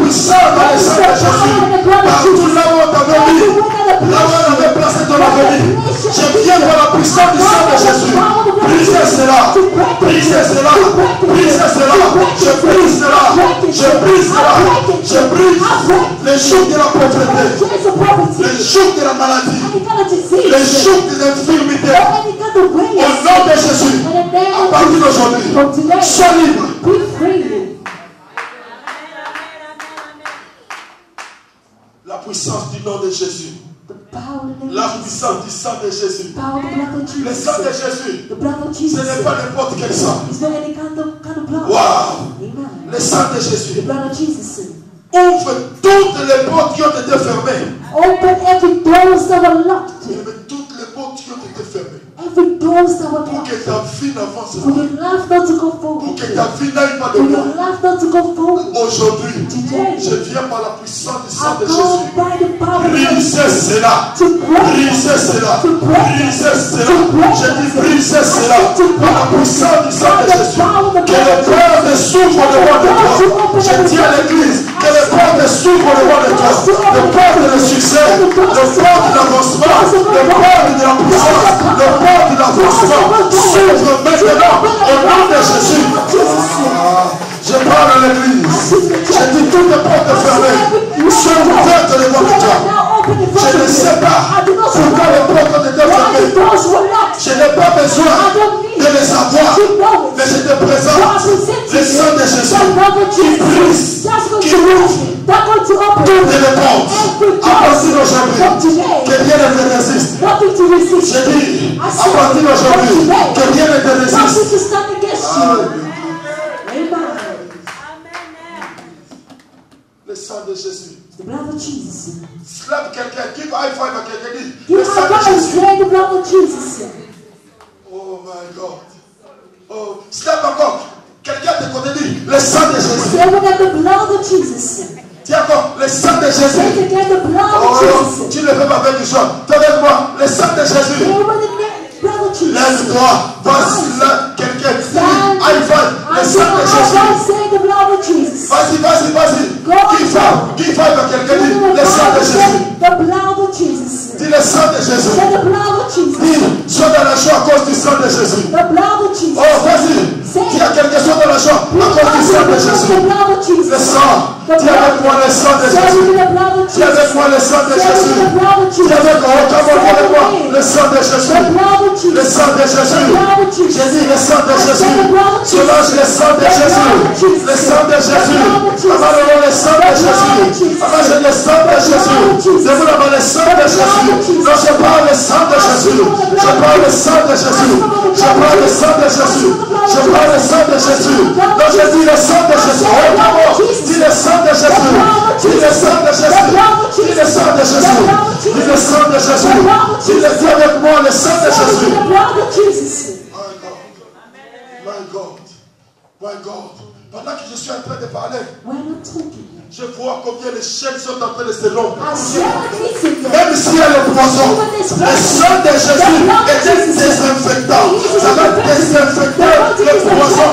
puissance dans le sang de Jésus. Partout là où on t'avait mis, là où on avait placé ton avenir, je viens par la puissance du sang de Jésus. Brisez cela, brisez cela, brisez cela, je brise cela, je brise cela, je brise les jours de la pauvreté, les jours de la maladie, les jours de l'infirmité. Au nom de Jésus, à partir d'aujourd'hui, sois libre. La puissance du nom de Jésus. La puissance du sang de Jésus. Le sang de Jésus. Ce n'est pas n'importe quel sang. Wow. Le sang de Jésus. Ouvre toutes les portes qui ont été fermées. Open every doors that were locked. Toutes les portes qui ont été fermées. Every doors that were Pour locked. que ta vie n'avance For your pas. life not to go Pour forward. que ta vie n'aille pas de For your loin. life not to go forward. Aujourd'hui, Today, je viens par la puissance du sang I de come Jésus. by the power of Brisez cela. to break. Brisez cela. To break. Brisez cela. To break. Je dis brisez cela. Par la puissance du sang de Jésus. Que les portes s'ouvrent devant de toi. Je dis à l'église que les portes s'ouvrent devant de toi. Les portes de succès, les portes d'avancement, les portes de la puissance, les portes de l'avancement s'ouvrent maintenant au nom de Jésus. Je parle à l'église. Je dis toutes les portes fermées sont ouvertes devant de toi. Je ne sais pas pourquoi les portes ont été fermées. Je n'ai pas besoin de les avoir. Mais je te présente le sang de Jésus qui brise, qui ouvre toutes les portes. À partir d'aujourd'hui, que rien ne te résiste. Je dis, à partir d'aujourd'hui, que rien ne te résiste. Le sang de Jésus. The blood of Jesus. Slap quelqu'un, give high five à quelqu'un, dit You le are sang de going to Jésus. say the blood of Jesus. Oh my God. Oh, slap encore. Quelqu'un de côté dit le sang de Jésus. Say again the blood of Jesus. Dis encore le sang de Say Jésus. again the blood Oh, of Jesus. tu ne fais pas avec du choix. Fais avec moi le sang de Jésus. Say with the blood of Jesus. Lève-toi. Vas-y là, quelqu'un dit high five le I sang de Jésus. say the blood of Jesus. Vas-y, vas-y, vas-y. Give five à quelqu'un dit le sang de Jésus. The blood of Jesus. Dis le sang de Jésus. Say the blood of Jesus. Dis, sois dans la joie à cause du sang de Jésus. The blood of Jesus. Oh, vas-y. Dis à quelqu'un, sois dans la joie à cause du sang de Jésus. The blood of Jesus. Le sang. Dis avec moi le sang de Jésus. Dis avec moi le sang de Jésus. Dis avec moi, avec moi le sang de Jésus. Le sang de Jésus. J'ai dit le sang de Jésus. Solange le sang de Jésus. Le sang de Jésus. Amalolo le sang de Jésus. Amalolo le sang de Jésus. Je vous demande le sang de Jésus. Non, je parle le sang de Jésus. Je parle le sang de Jésus. Je parle le sang de Jésus. Je parle le sang de Jésus. Non, je dis le sang de Jésus. Oh, maman, dis le sang de Jésus. Dis le sang de Jésus. Dis le sang de Jésus. Dis le sang de Jésus. Dis avec moi le sang de Jésus. My God. My God. Pendant que je suis en train de parler, je vois combien les chaînes sont en train de se rompre. Même s'il y a le poison, le sang de Jésus était désinfectant. Ça va désinfecter le poison.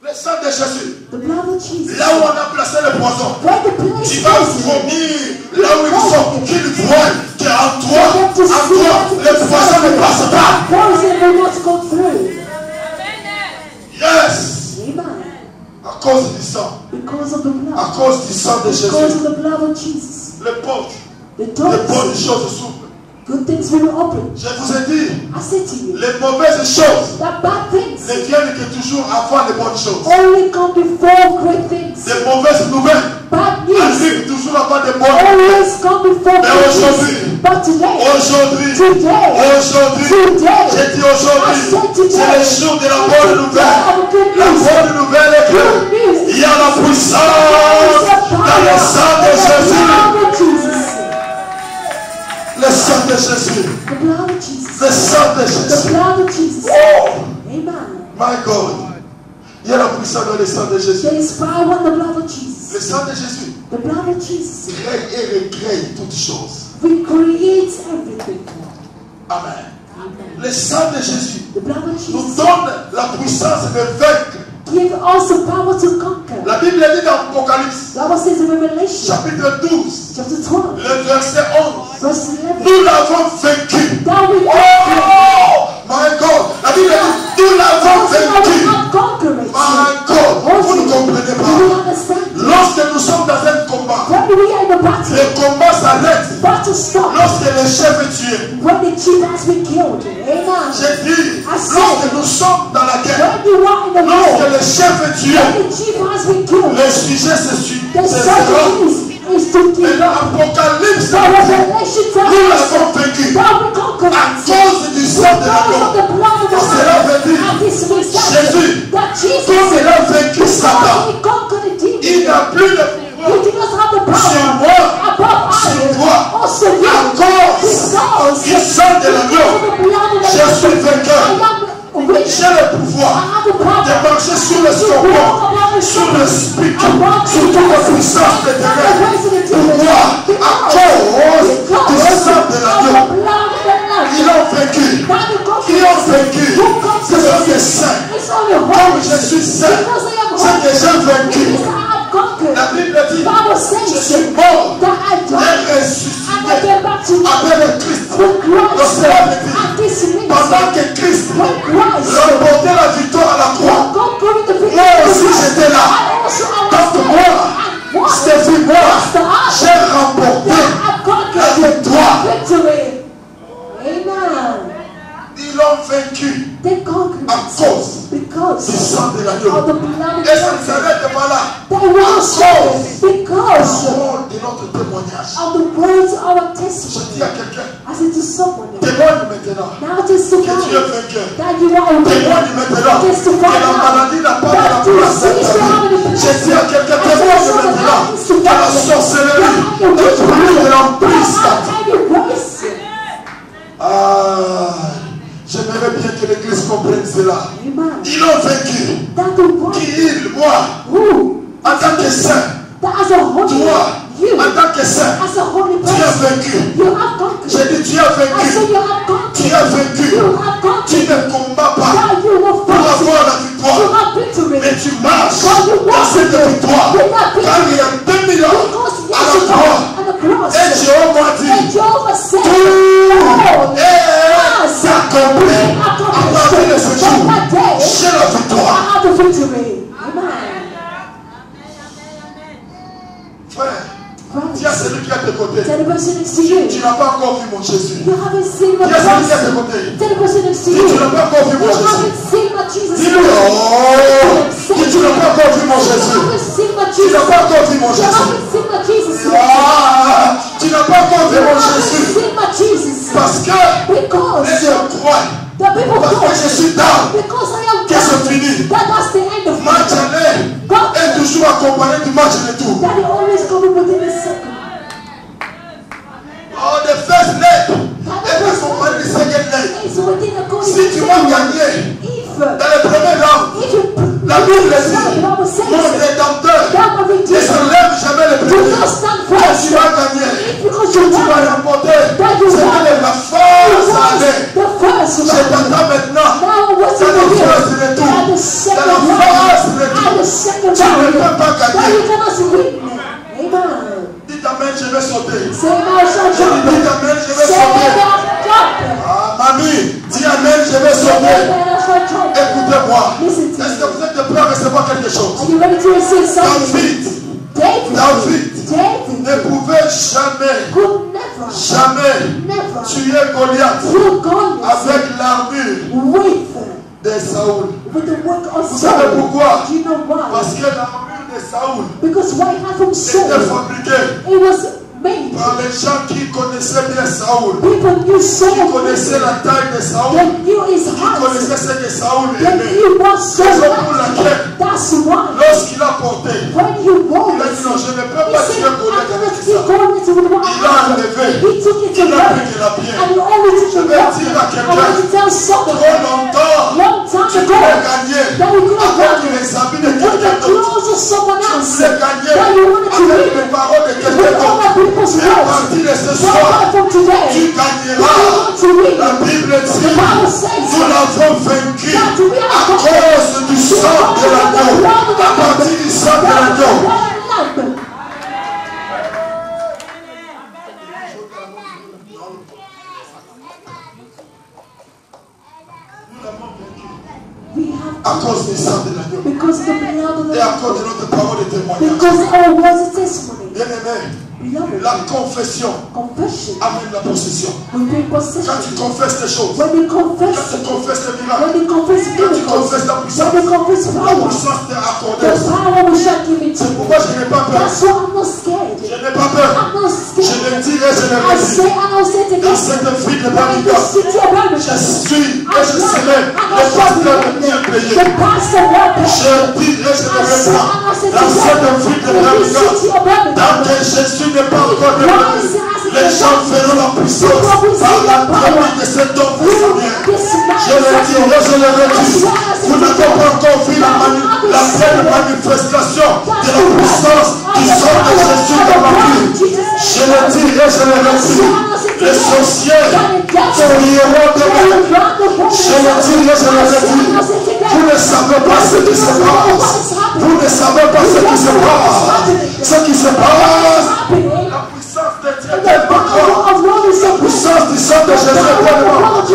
Le sang de Jésus. Là où on a placé le poison, tu vas vomir là où ils sont, qu'ils voient qu'en toi, le poison ne passe pas. Yes. À cause du sang. À cause du sang de Jésus. Les portes. Les bonnes choses s'ouvrent. Good things will open. Je vous ai dit, I said to you, les mauvaises choses that bad things ne viennent que toujours avant les bonnes choses. only come before great things. Les mauvaises nouvelles Bad news arrivent toujours avant les bonnes. always come before Mais great aujourd'hui, things. But today, aujourd'hui, j'ai dit aujourd'hui, c'est le jour de la bonne nouvelle. La bonne nouvelle est que il y a la puissance dans le sang de Jésus. Le sang de Jésus. the blood of Jesus. Le sang de The Jésus. blood of Jesus. Oh, Amen. my God. Il y a la puissance dans le sang de Jésus. There is power in the blood of Jesus. Le sang de Jésus The blood of Jesus crée et recrée toutes choses. recreates everything. Amen. Amen. Le sang de Jésus The blood of nous Jesus donne la puissance de vaincre also power to conquer. La Bible dit dans Apocalypse, The Bible says in Revelation, chapitre 12, chapter 12, le verset 11, verse 11, nous l'avons vaincu. that we Oh, my God. La Bible dit, nous l'avons vaincu. conquerors. My God, vous ne comprenez Do you pas. understand? Lorsque nous sommes dans un combat, When we are in the battle, le combat s'arrête battle stop. lorsque le chef est tué. When the chief has been killed. Amen. J'ai dit, lorsque nous sommes dans la guerre, When you are in the lorsque war, le chef est tué, when the chief has been killed, le sujet se the sera. subject is to Mais give up. l'Apocalypse, The revelation tells nous us l'avons vaincu that we conquered à cause du sang de because of l'agneau. the blood of the Cela veut Lamb. dire, And this means Jésus, that Jesus, comme il a vaincu Satan, he conquered the demon. il n'a plus de He pouvoir did not have the sur power moi, above sur others. toi, Also à you, cause because du sang de of l'agneau. the blood of the Je suis Lamb. vainqueur. I am rich. J'ai le I pouvoir have the power de marcher sur le to scorpion, walk above the sur le spic, above sur toute la puissance des ténèbres. Pourquoi? À cause du sang de l'agneau. Ils ont vaincu. Ils ont vaincu. Ce sont des saints. Comme je suis saint, j'ai déjà vaincu. La Bible dit, je suis mort et ressuscité avec le Christ. Donc cela veut dire, pendant que Christ remportait la victoire à la croix, moi aussi j'étais là. Donc moi, Stéphie, moi, j'ai remporté la victoire. Amen. Ils l'ont vaincu They conquered à cause because du sang de of l'agneau. the blood of Et ça ne the s'arrête pas là. They will say because Parole de notre témoignage. of the words of our Je testimony. dis à quelqu'un, I said to someone, témoigne maintenant now que tu es testify vainqueur. that you are a Témoigne winner. maintenant que Testify la now maladie n'a pas de la that you place dans cease to ta have vie. any Je dis à quelqu'un, témoigne maintenant que la sorcellerie ne plus de l'emprise ta vie. J'aimerais bien que l'Église comprenne cela. Ils l'ont vaincu. Qui il, moi, en tant que saint, toi, en tant que saint, tu as vaincu. J'ai dit, tu as vaincu. Tu as vaincu. Tu ne combats pas pour avoir la victoire, mais tu marches dans cette victoire. Car il y a 2000 ans à la croix, et Jéhovah dit, tout est accompli. À partir de ce jour, j'ai la victoire. Frère, dis à celui qui est à tes côtés, tu n'as pas encore vu mon Jésus. You haven't seen my Dis à celui qui est à tes Jesus. côtés, Tell the person next to dis, you. tu n'as pas encore vu You mon Jésus. haven't seen my Jesus. Dis-le, oh, dis, tu n'as pas encore vu mon You Jésus. haven't seen my Tu n'as Jesus. pas encore vu mon You Jésus. haven't seen my Jesus. Ah, tu n'as pas encore vu You mon haven't Jésus. seen my Jesus. Parce que Because les gens croient, the people parce que je thought, suis dans, because I am que c'est fini. that that's the end of Match aller est toujours accompagné du match retour. that he always come within a second. Oh, the first leg est accompagné du second leg. It's within a golden Si tu vas gagner If dans le premier round, la Bible dit, mon rédempteur ne se lève jamais le do premier. not stand Quand first. tu vas gagner, Because que you tu vas won. remporter, c'est la force à aller. The first Je round. t'attends maintenant Now what's in dans la the phase game? retour. At the Dans second la round. phase At the retour. second Tu ne round. peux pas That gagner. you cannot win. Amen. Dites amen, je vais sauter. Say amen, shall Je jump. dis amen, je vais Say sauter. amen, jump. Ah, mamie, dis amen, je vais Say sauter. amen, shall jump. Écoutez-moi. Listen to Est-ce me. que vous êtes prêts à recevoir quelque chose? Are you ready to receive something? David David ne pouvait jamais, could never jamais tuer Goliath kill Goliath avec l'armure de Saoul. with the work of Vous savez Saul. pourquoi? Do you know why? Parce que l'armure de Saoul Because what he had from Saul, était fabriquée it was made. par les gens qui connaissaient bien Saoul, People knew Saul. qui connaissaient la taille de Saoul, They knew his qui heart. connaissaient ce que Saoul They aimait. knew what Saul Raison pour liked. laquelle, That's why lorsqu'il a porté, when he wore il a it, dit non, je ne peux he pas said, tuer I'm Goliath going avec to ça. see Goliath with what Il I a have. enlevé. He took it to Il a God. pris de la pierre. And he always took Je it vais back. dire à I quelqu'un, want to tell someone trop longtemps, long time tu ago voulais gagner that you could have avec done les habits de with quelqu'un the d'autre. clothes of someone Tu else. voulais gagner That you wanted to avec win les paroles de quelqu'un with d'autre. other people's Mais à words. partir de ce But soir, from today, tu you gagneras. want to win. La Bible The dit, Bible says nous l'avons vaincu that we à are cause du sang de l'agneau. We have À cause du sang de l'agneau. because of the blood of the Et à cause de Lamb. notre parole de témoignage. Because our words of testimony. Bien-aimé, Beloved, la confession confession amène la possession. will bring Quand possession. tu confesses les choses, When you quand confess, tu confesses les miracles, when you confess quand tu miracles, confesses la puissance, when you confess la power, puissance t'est accordée. the power will shall give it to C'est you. pourquoi je n'ai pas peur. That's why I'm not scared. Je n'ai pas peur. I'm not Je scared. le dirai, je le I redis. say and I'll say it Dans again. cette ville de In the Birmingham, city of je Birmingham, suis et je serai le pasteur le mieux payé. the pastor will pay. Je dirai, je le redis. Dans cette ville de Birmingham, tant que Jésus n'est pas encore devenu, les gens verront la puissance par la pratique de cet homme visionnaire. Je le dirai, je le redis. Vous n'avez pas encore vu la pleine manifestation de la puissance du sang de Jésus dans ma vie. Je le dirai, je le redis. Les sorciers crieront demain. Je le dirai, je le redis. Vous ne savez pas ce qui se passe. Vous ne savez pas ce qui se passe. Ce qui se passe. La puissance de Dieu est tellement grande. La puissance du sang de Jésus est tellement grande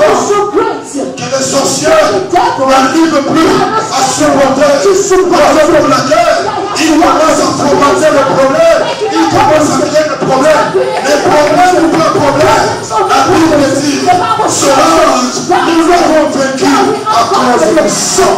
que les sorciers n'arrivent plus à supporter pour la guerre. Ils commencent à fomenter le problème. Ils commencent à créer le problème. Les problèmes ou pas problème. La Bible dit, cela, nous l'avons vaincu à cause du sang.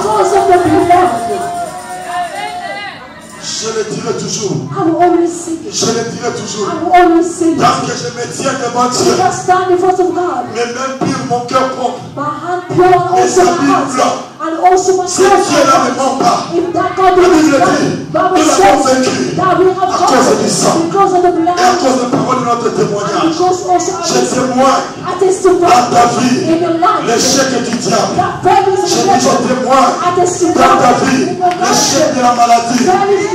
Je le dirai toujours. I will always say it. Je le dirai toujours. I will always say it. Tant que je me tiens devant Dieu, I stand in front of God. mais même pire mon cœur propre, My hand pure and also my heart. And also my si Dieu là ne ment pas, If that God la is Bible done, dit, Bible nous l'avons says vaincu that we have à cause du sang conquered because of the et à blood. cause de la parole de notre And témoignage. because also Je témoigne I testify dans ta vie in your life l'échec du diable. that failures Je in dis, je the témoigne I testify dans ta vie in your l'échec life de la maladie.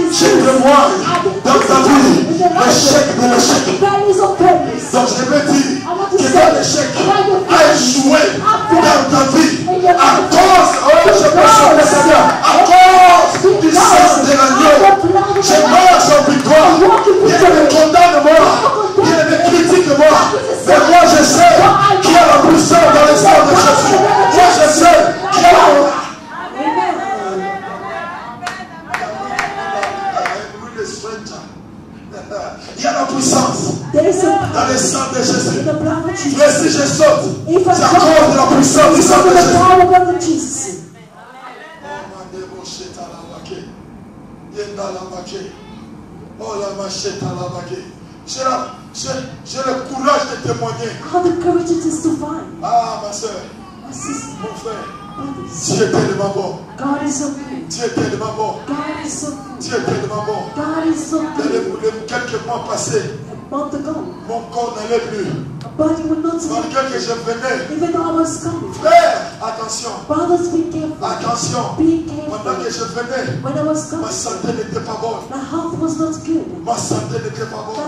Je témoigne dans ta vie l'échec de l'échec. failures of failures. Donc je me dis que dans l'échec a échoué dans ta vie à cause, oh je peux chanter Seigneur, à cause du sang de l'agneau. Je marche en victoire. Il me condamne moi, il me critique moi, mais moi je sais qu'il y a la puissance dans le sang de Jésus. Moi je sais qu'il y a la... Il y a la puissance dans le sang de Jésus. Mais si je saute, c'est à cause de la puissance du sang de Jésus. Oh la machette à la baguette. J'ai le courage de témoigner. Ah ma soeur, mon frère, Dieu est tellement bon. Dieu est tellement bon. Dieu est tellement bon. Dans les quelques mois passés, mon corps n'allait plus. Malgré que je venais, frère, attention, attention. Pendant que je venais, ma santé n'était pas bonne. Ma santé n'était pas bonne.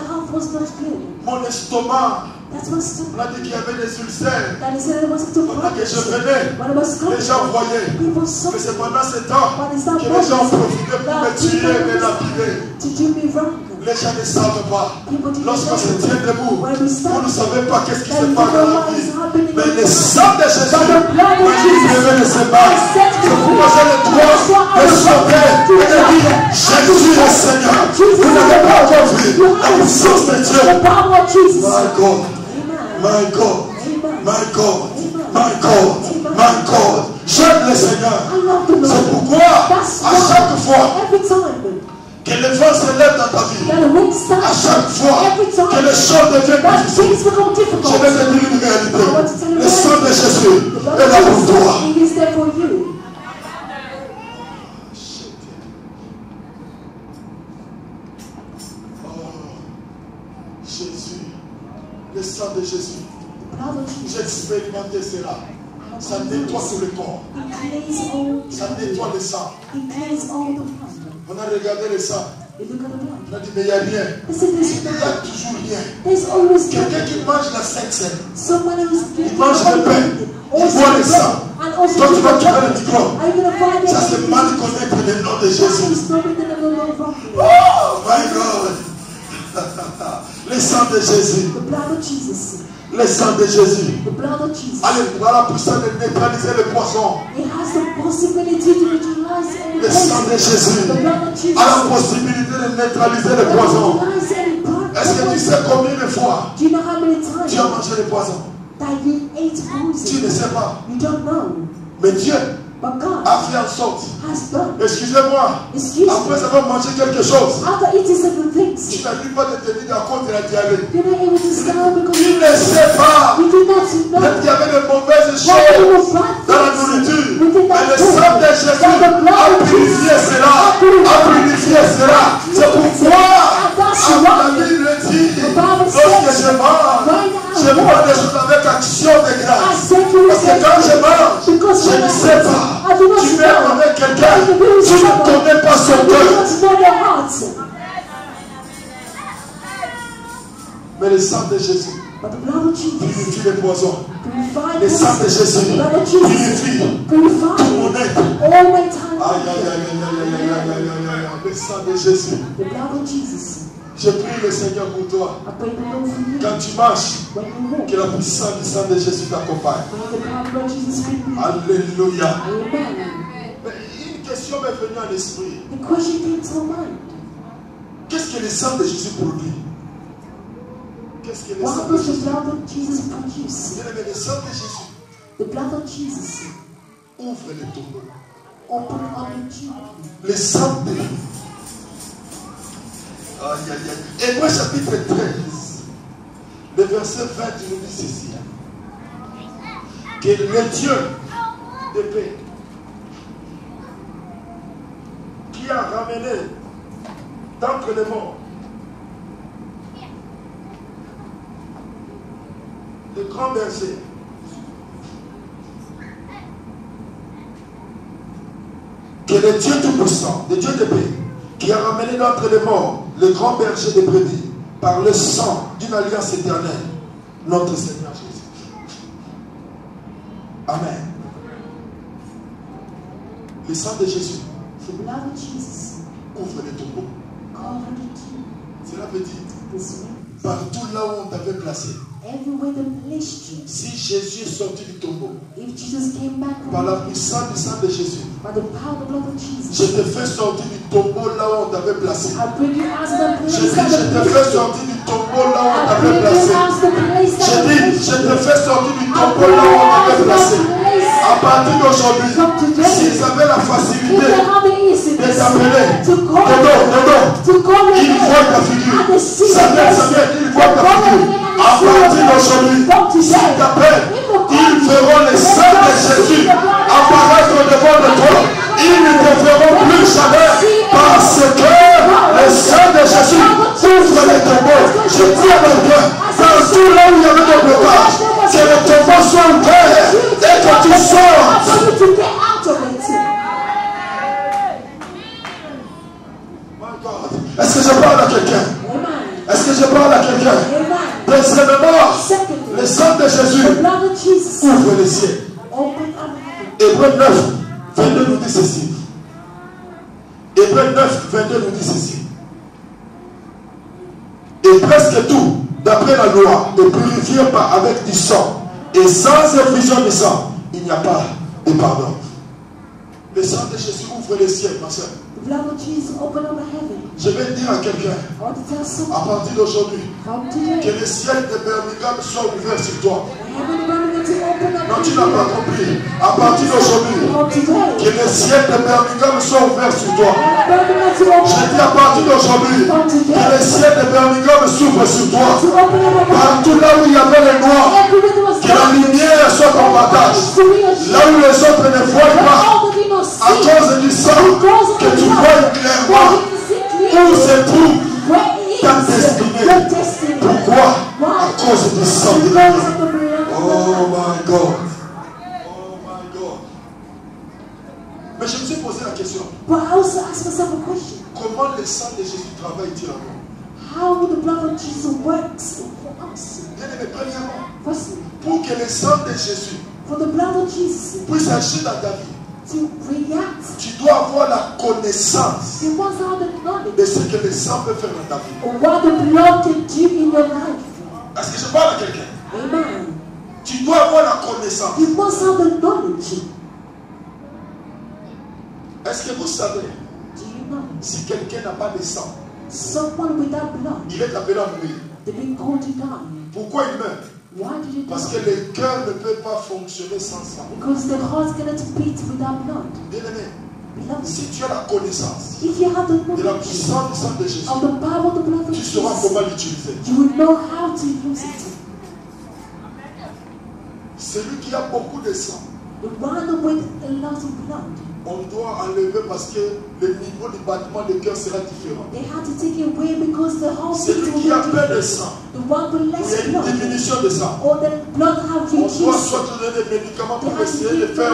Mon estomac, on a dit qu'il y avait des ulcères. Pendant que je venais, les gens voyaient. Mais c'est pendant ce temps que les gens profitaient pour me tuer et me lapider. Les gens ne savent pas. Lorsqu'on se tient debout, vous ne savez pas qu'est-ce qui se passe dans la vie. Mais le sang de Jésus m'a libéré de ces balles. C'est pourquoi j'ai le droit de sauter et de dire Jésus est Seigneur. Vous n'avez pas encore vu la puissance de Dieu. My God, my God, my God, my God, my God. J'aime le Seigneur. C'est pourquoi à chaque fois que le vent se lève dans ta vie, à chaque fois que les choses deviennent difficiles, je vais te dire une réalité. Le sang de Jésus est là pour toi. Oh, Jésus, le sang de Jésus. J'ai expérimenté cela. Ça nettoie tout le corps. Ça nettoie le sang. On a regardé le sang. On a dit, mais il n'y a rien. Il y a toujours rien. Quelqu'un qui mange la Sainte Seine, il mange le pain, il boit le sang. Toi, tu vas trouver le micro. Ça, c'est mal connaître le nom de Jésus. Oh my God. Le sang de Jésus. Le sang de Jésus. The blood of Jesus. Allez, voilà la puissance de neutraliser le poison. It has the possibility to neutralize any Le sang de poison. Jésus The blood of Jesus. a la possibilité de neutraliser le poison. Neutralize any poison. Est-ce que tu sais combien de fois Do you know how many times tu as mangé le poison? that you ate poison? Tu ne sais pas. You don't know. Mais Dieu But God a fait en sorte. has done. Excusez-moi. Excuse me. Après avoir mangé quelque chose, After eating certain tu things, n'arrives pas de tenir à cause de la diarrhée. you're not able to stand because Tu ne sais pas. you do not know Peut-être qu'il y avait de mauvaises what choses kind of bad dans la things nourriture. within Mais that le sang de food. Jésus But the blood a of purifié Jesus cela. A purifié cela. C'est pourquoi la Bible dit, lorsque je mange des choses avec action de grâce. Parce que quand je mange, je ne sais pas. Tu m'aimes avec quelqu'un, tu ne connais pas son cœur. Mais le sang de Jésus But the blood of Jesus purifie les poisons. purifies Le sang de Jésus the blood of Jesus purifie purifies tout mon être. all my time. Aïe, aïe, aïe, aïe, aïe, aïe, aïe, aïe, aïe, aïe. Le sang de Jésus. The blood of Jesus. Je prie le Seigneur pour toi. I pray the Lord for you. Quand tu marches, When you walk, que la puissance du sang de Jésus t'accompagne. may the power of Jesus be with you. Alléluia. Amen. Mais une question m'est venue à l'esprit. The question came to my mind. Qu'est-ce que le sang de Jésus produit? Qu'est-ce que le What sang de does the Jésus blood of Jesus produce? Bien aimé, le sang de Jésus The blood of Jesus ouvre les tombeaux. open up the tomb. Le sang de aïe, aïe, aïe. Hébreux chapitre 13, le verset 20 nous dit ceci. Que le Dieu de paix qui a ramené d'entre les morts le grand berger que le Dieu tout-puissant, le Dieu de paix, qui a ramené d'entre les morts le grand berger des brebis par le sang d'une alliance éternelle, notre Seigneur Jésus. Amen. Le sang de Jésus The blood of Jesus ouvre les tombeaux. covered the tomb. Cela veut dire, This means partout là où on t'avait placé, everywhere they placed you, si Jésus est sorti du tombeau, if Jesus came back par la from puissance du sang de Jésus, by the power of the blood of je Jesus, te fais sortir du tombeau là où on t'avait placé. I bring you out of the Je place dis, that je te the fais sortir du tombeau là où on I t'avait bring placé. you out of the place Je that dis, je te fais sortir du tombeau là où on t'avait placé. À partir d'aujourd'hui, s'ils avaient la facilité de t'appeler, Dodo, ils voient ta figure. Samuel, ils voient ta figure. À partir d'aujourd'hui, s'ils t'appellent, ils verront le sang de Jésus apparaître devant de toi. Ils ne te verront plus jamais parce que le sang de Jésus ouvre les tombeaux. Je dis à mon Dieu, partout là où il y avait des blocages, que les tombeaux soient ouverts et que tu sors. Est-ce que je parle à quelqu'un? Est-ce que je parle à quelqu'un? Deuxièmement, le sang de Jésus ouvre les cieux. Hébreux 9, 22 nous dit ceci. Hébreux 9, 22 nous dit ceci. Et presque tout, d'après la loi, est purifié avec du sang. Et sans effusion du sang, il n'y a pas de pardon. Le sang de Jésus ouvre les cieux, ma soeur. The blood of Jesus open up the heaven. Je vais dire à quelqu'un, I want to tell à someone partir d'aujourd'hui, from que today, le ciel de Birmingham soit ouvert sur toi. heaven is going to open up. Non, tu n'as pas compris. À partir d'aujourd'hui, From today, que le ciel de Birmingham soit ouvert sur toi. heaven is to Je open dis à partir d'aujourd'hui, que le ciel de Birmingham s'ouvre sur toi. to open up. Partout là où il y avait les noirs, Everything was que la lumière soit en partage. to reassure Là où les autres ne voient pas, all the people à see cause du sang, que tu vois clairement où se trouve where ta is destinée. your destiny. Pourquoi? À cause du sang de Because Dieu. of the blood. Oh my God. Oh my God. Mais je me suis posé la question. But I also ask myself a question. Comment le sang de Jésus travaille-t-il en nous? How the blood of Jesus works for us? Bien aimé, premièrement, Firstly, pour que le sang de Jésus for the blood of Jesus puisse agir dans ta vie, to react, tu dois avoir la connaissance you must have the knowledge de ce que le sang peut faire dans ta vie. of what the blood can do in your life. Est-ce que je parle à quelqu'un? Amen. Tu dois avoir la connaissance. You must have the knowledge. Est-ce que vous savez, Do you know? si quelqu'un n'a pas de sang, Someone without blood, il est appelé à mourir. they've been called to die. Pourquoi il meurt? Why did he Parce que die? le cœur ne peut pas fonctionner sans sang. Because the heart cannot beat without blood. Bien-aimé, Beloved, si tu as la connaissance if you have the de la knowledge puissance du sang de Jésus, of the power of the blood of tu sauras Jesus, comment l'utiliser. you will know how to use it. Celui qui a beaucoup de sang, The one with a lot of blood, on doit enlever parce que le niveau du battement de cœur sera différent. they had to take it away because the heart Celui beat will qui a be peu de different. sang, The one with où il y less a une blood, diminution de sang, or the blood have on doit reduced. soit te donner des médicaments They pour had to essayer de give faire